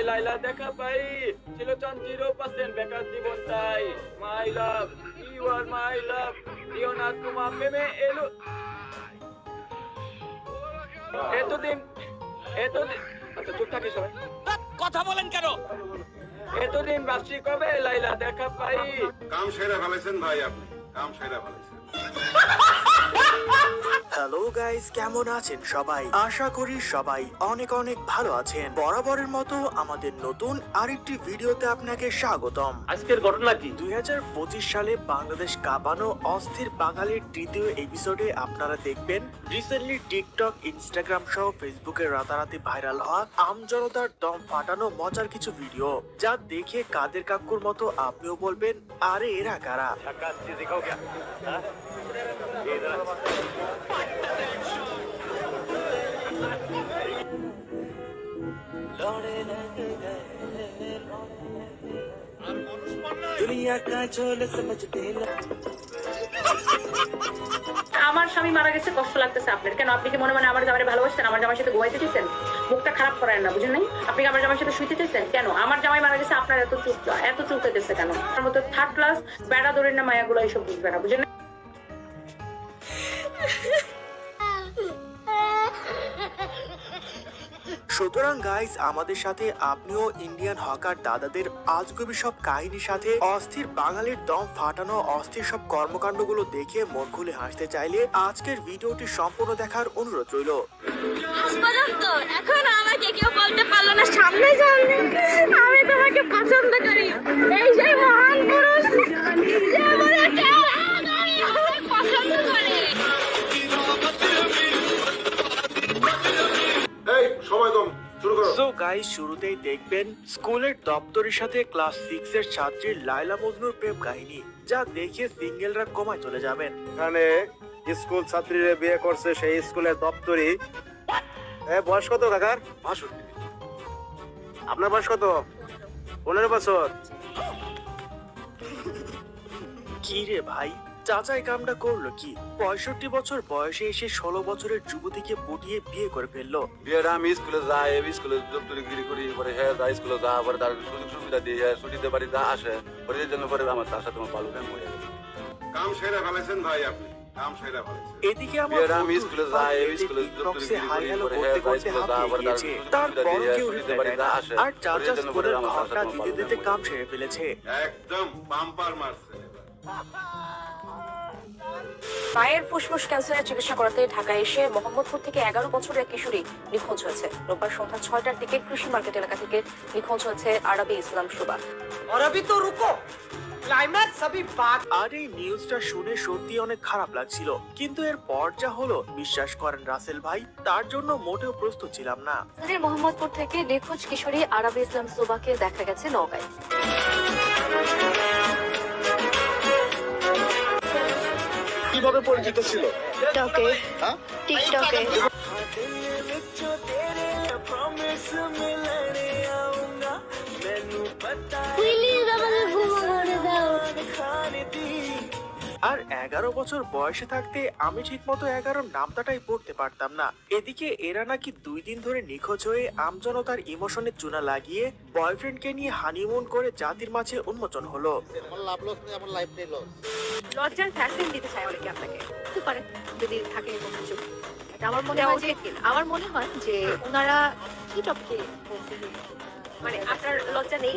লাইলা দেখা পাই চিরচন 0% বেকার জীবন তাই মাই লাভ ইউ আর মাই লাভ দিও না তোমা প্রেমে এলো এতদিন এতদিন আচ্ছা চুপ থাকি সবাই কথা বলেন কেন এতদিন ভাবছি কবে লাইলা দেখা পাই কাম সেরা ফেলেছেন ভাই আপনি কাম সেরা ফেলেছেন হ্যালো গাইস, কেমন আছেন সবাই? আশা করি সবাই অনেক অনেক ভালো আছেন। বরাবরের মতো আমাদের নতুন আরেকটি ভিডিওতে আপনাকে স্বাগতম। আজকের ঘটনা কি 2025 সালে বাংলাদেশ কাঁপানো অস্থির বাঙালির তৃতীয় এপিসোডে আপনারা দেখবেন রিসেন্টলি টিকটক, ইনস্টাগ্রাম সহ ফেসবুকে রাতারাতি ভাইরাল হওয়া আমজনতার দম ফাটানো মজার কিছু ভিডিও, যা দেখে কাদের কাকুর মতো আপনিও বলবেন আরে এরা কারা। আমার স্বামী মারা গেছে, কষ্ট লাগতেছে আপনার কেন? আপনি কি মনে মনে আমার জামাইরে ভালোবাসছেন? আমার জামাইয়ের সাথে ঘুমাইতে চেয়েছেন? মুখটা খারাপ করেন না, বুঝেন নাই? আপনি কি আমার জামাইয়ের সাথে শুইতে চেয়েছেন? কেন আমার জামাই মারা গেছে আপনার এত চুলতেছে কেন? আমার মতো থার্ড ক্লাস বেড়া দৌড়ের না মায়াগুলো এইসব বুঝবে না, বুঝেন না? সুতরাং গাইস, আমাদের সাথে আপনিও ইন্ডিয়ান হকার দাদাদের আজগুবি সব কাহিনীর সাথে অস্থির বাঙালির দম ফাটানো অস্থির সব কর্মকাণ্ডগুলো দেখে মন খুলে হাসতে চাইলে আজকের ভিডিওটি সম্পূর্ণ দেখার অনুরোধ রইল। এখন আমাকে কেউ বলতে পারলো না সামনে সামনে আমি তোমাকে পছন্দ করি। এই সেই মহান পুরুষ যে বলেছে আমি আমাকে পছন্দ করি। এই সময় কম, শুরু করো। সো গাইস, শুরুতেই দেখবেন স্কুলের দপ্তরের সাথে ক্লাস 6 এর ছাত্রীর লাইলা মজনুর প্রেম কাহিনী, যা দেখে সিঙ্গেলরা কমায় চলে যাবেন। এখানে স্কুল ছাত্রীরা বিয়ে করছে সেই স্কুলের দপ্তরি। বয়স কত কাকার? 62। আপনার বয়স কত? 15 বছর। কি রে ভাই, চাচাই কামটা করলো কি? 65 বছর বয়সে এসে 16 বছরের যুবতীকে পটিয়ে বিয়ে করে ফেললো। বিয়েটা আমি স্কুলে যাই, স্কুলে দপ্তরিগিরি করি, পরে হ্যাঁ যাই স্কুলে যা, পরে তার সুযোগ সুবিধা দিয়ে ছুটিতে বাড়ি যা আসে, পরে এই জন্য পরে আমার তার সাথে আমার ভালো প্রেম হয়ে গেছে। কাম সেরা ফেলেছেন ভাই আপনি, কাম সেরা ফেলেছেন। এদিকে আমার বিয়েটা আমি স্কুলে যাই, স্কুলে টিকটক্সে হাই দপ্তরিগিরি হ্যালো করি, করতে হ্যাঁ করতে স্কুলে যা, হাঁপিয়ে পরে তার গিয়েছে। সুযোগ সুবিধা তারপর দিয়ে কেউ ছুটিতে রিপ্লাই বাড়ি দেয় যা না, আসে, আর পরে চাচা এই জন্য পরে স্কুলের আমার তার ঘন্টা সাথে আমার দিতে ভালো দিতে প্রেম কাম হয়ে সেরে ফেলেছে। একদম পাম্পার মারছে। মায়ের ফুসফুস ক্যান্সারের চিকিৎসা করাতে ঢাকায় এসে মোহাম্মদপুর থেকে 11 বছরের কিশোরী নিখোঁজ হয়েছে। রোববার সন্ধ্যা 6টার দিকে কৃষি মার্কেট এলাকা থেকে নিখোঁজ হয়েছে আরবি ইসলাম শুভা। और अभी तो रुको, क्लाइमैक्स अभी बाकी। আর এই নিউজটা শুনে সত্যি অনেক খারাপ লাগছিল, কিন্তু এর পর যা হলো বিশ্বাস করেন রাসেল ভাই, তার জন্য মোটেও প্রস্তুত ছিলাম না। মোহাম্মদপুর থেকে নিখোঁজ কিশোরী আরবি ইসলাম শুভাকে দেখা গেছে নওগাঁয়। কিভাবে পরিচিত ছিল? টিকটকে টিকটকে প্লিজ আমাকে ক্ষমা করে দাও। আর 11 বছর বয়সে থাকতে আমি ঠিক মতো 11 নামটাই পড়তে পারতাম না। এদিকে এরা নাকি 2 দিন ধরে নিখোঁজ হয়ে আমজনতার ইমোশনে চুনা লাগিয়ে বয়ফ্রেন্ডকে নিয়ে হানিমুন করে জাতির মাঝে উন্মোচন হলো। লজ্জার ভ্যাকসিন দিতে চাই অনেকে আপনাকে, হতে পারে যদি থাকে এরকম কিছু। আমার মনে হয় যে ওনারা কি টপিকে মানে আপনার লজ্জা নেই।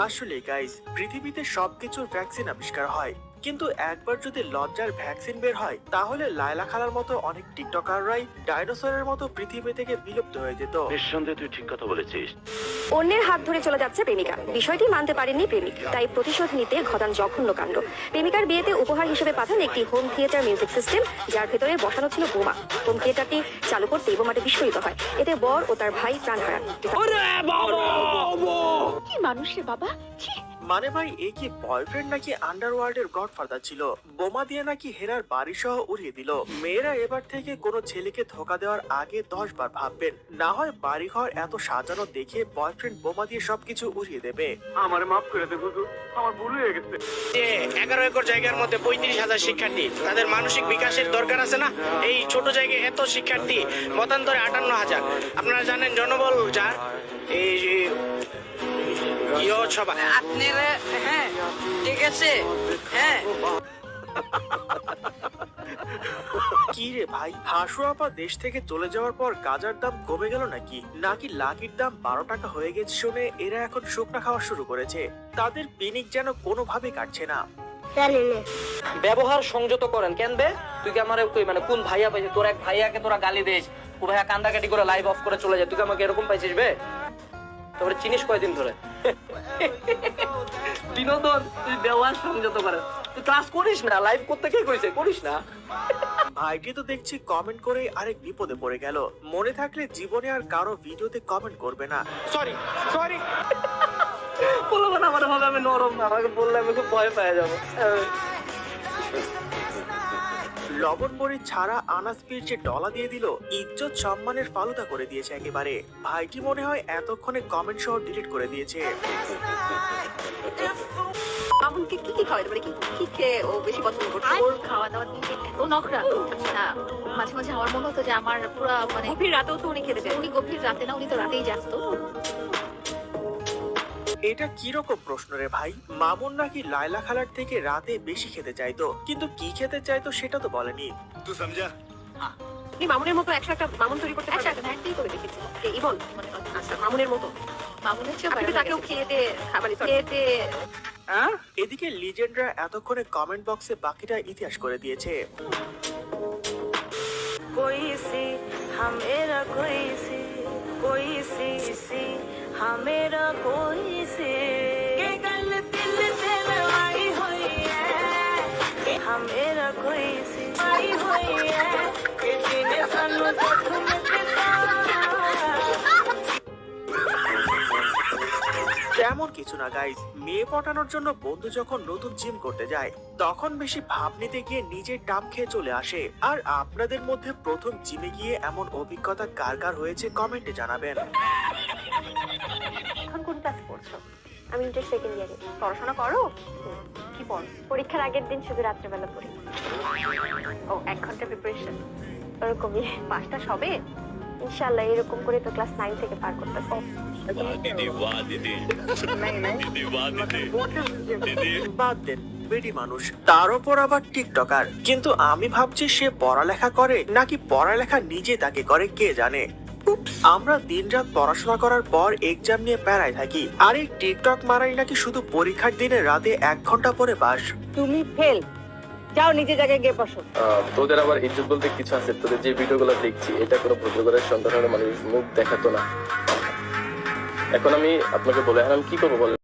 আসলে গাইস, পৃথিবীতে সবকিছুর ভ্যাকসিন আবিষ্কার হয়, কিন্তু একবার যদি লজ্জার ভ্যাকসিন বের হয় তাহলে লায়লা খালার মতো অনেক টিকটকাররাই ডাইনোসরের মতো পৃথিবী থেকে বিলুপ্ত হয়ে যেত। নিঃসন্দেহে তুই ঠিক কথা বলেছিস। অন্যের হাত ধরে চলে যাচ্ছে প্রেমিকা, বিষয়টি মানতে পারেননি প্রেমিক, তাই প্রতিশোধ নিতে ঘটান জঘন্য কাণ্ড। প্রেমিকার বিয়েতে উপহার হিসেবে পাঠান একটি হোম থিয়েটার মিউজিক সিস্টেম, যার ভেতরে বসানো ছিল বোমা। হোম থিয়েটারটি চালু করতেই বোমাটি বিস্ফোরিত হয়, এতে বর ও তার ভাই প্রাণ হারান। কি মানুষ রে বাবা! মানে ভাই এ কি বয়ফ্রেন্ড নাকি আন্ডারওয়ার্ল্ডের গডফাদার ছিল? বোমা দিয়ে নাকি হেরার বাড়ি সহ উড়িয়ে দিল। মেয়েরা এবার থেকে কোনো ছেলেকে ধোকা দেওয়ার আগে 10 বার ভাববেন, না হয় বাড়িঘর এত সাজানো দেখে বয়ফ্রেন্ড বোমা দিয়ে সবকিছু উড়িয়ে দেবে। আমার মাফ করে দে হুজুর, আমার ভুল হয়ে গেছে। যে 11 একর জায়গার মধ্যে 35,000 শিক্ষার্থী, তাদের মানসিক বিকাশের দরকার আছে না? এই ছোট জায়গায় এত শিক্ষার্থী, মতান্তরে 58,000। আপনারা জানেন জনবল যার এই সবাই আপনারা হ্যাঁ ঠিক আছে হ্যাঁ কি রে ভাই, হাসু আপা দেশ থেকে চলে যাওয়ার পর গাজার দাম কমে গেল নাকি লাকির দাম 12 টাকা হয়ে গেছে শুনে এরা এখন শুকনা খাওয়া শুরু করেছে। তাদের পিনিক যেন কোনোভাবে কাটছে না। ব্যবহার সংযত করেন কেন বে? তুই কি আমার মানে কোন ভাইয়া পাইছিস? তোর এক ভাইয়াকে তোরা গালি দিস, ও ভাইয়া কান্দাকাটি করে লাইভ অফ করে চলে যায়, তুই কি আমাকে এরকম পাইছিস বে? তোরে চিনিস কয়দিন ধরে? বিনোদন, তুই ব্যবহার সংযত করেন। তুই ক্লাস করিস না, লাইভ করতে কে কইছে? করিস না। ভাইটি তো দেখছি কমেন্ট করে আরেক বিপদে পড়ে গেল। মনে থাকলে জীবনে আর কারো ভিডিওতে কমেন্ট করবে না। সরি সরি বলবো না আমার ভাবে আমি নরম না, আমাকে বললে আমি খুব ভয় পেয়ে যাবো। লবণ মরিচ ছাড়া আনাজ পিরচে ডলা দিয়ে দিল, ইজ্জত সম্মানের ফালুদা করে দিয়েছে একেবারে। ভাইটি মনে হয় এতক্ষণে কমেন্ট সহ ডিলিট করে দিয়েছে। আমনকে কি কি খাওয়াতে পারে, কি কি খেয়ে ও বেশি পছন্দ করছে? ওর খাওয়া দাওয়া দিকে এত নখরা না, মাঝে মাঝে আমার মনে হতো যে আমার পুরো মানে গভীর রাতেও তো উনি খেতে চায়। উনি গভীর রাতে না, উনি তো রাতেই যাচ্ত। এটা কি রকম প্রশ্ন রে ভাই? মামুন নাকি লায়লা খালার থেকে রাতে বেশি খেতে চাইতো, কিন্তু কি খেতে চাইতো সেটা তো বলেনি। তুই সমঝা? আপনি মামুনের মতো 100টা মামুন তৈরি করতে পারবেন? একটাই করে দেখেছি, ইবন মানে আচ্ছা মামুনের মতো। মামুনের চেয়ে আপনি তাকেও খেয়ে দিয়ে খাবার খেতে। এদিকে লিজেন্ডরা এতক্ষণে কমেন্ট বক্সে বাকিটা ইতিহাস করে দিয়েছে। তেমন কিছু না গাইজ, মেয়ে পটানোর জন্য বন্ধু যখন নতুন জিম করতে যায় তখন বেশি ভাব নিতে গিয়ে নিজের টাম খেয়ে চলে আসে। আর আপনাদের মধ্যে প্রথম জিমে গিয়ে এমন অভিজ্ঞতা কার কার হয়েছে কমেন্টে জানাবেন। এখন কোন ক্লাস পড়ছো? আমি ইন্টার সেকেন্ড ইয়ারে। পড়াশোনা করো? কি পড়ো? পরীক্ষার আগের দিন শুধু রাত্রেবেলা পড়ি। ও 1 ঘন্টা প্রিপারেশন? ওরকমই। পাঁচটা সবে? ইনশাআল্লাহ এরকম করে তো ক্লাস 9 থেকে পার করতেছি। বাদ দেন, বেডি মানুষ, তার উপর আবার টিকটকার। কিন্তু আমি ভাবছি সে পড়ালেখা করে নাকি পড়ালেখা নিজে তাকে করে কে জানে। আমরা দিনরাত পড়াশোনা করার পর এক্সাম নিয়ে প্যারায় থাকি, আর এই টিকটক মারাই নাকি শুধু পরীক্ষার দিনে রাতে 1 ঘন্টা পরে বাস। তুমি ফেল, যাও নিজে জায়গায় গিয়ে বসো। তোদের আবার ইজ্জত বলতে কিছু আছে? তোদের যে ভিডিওগুলো দেখছি এটা কোনো ভদ্রঘরের সন্তানের মানুষ মুখ দেখাতো না। এখন আমি আপনাকে বলে আমি কি করবো বলেন?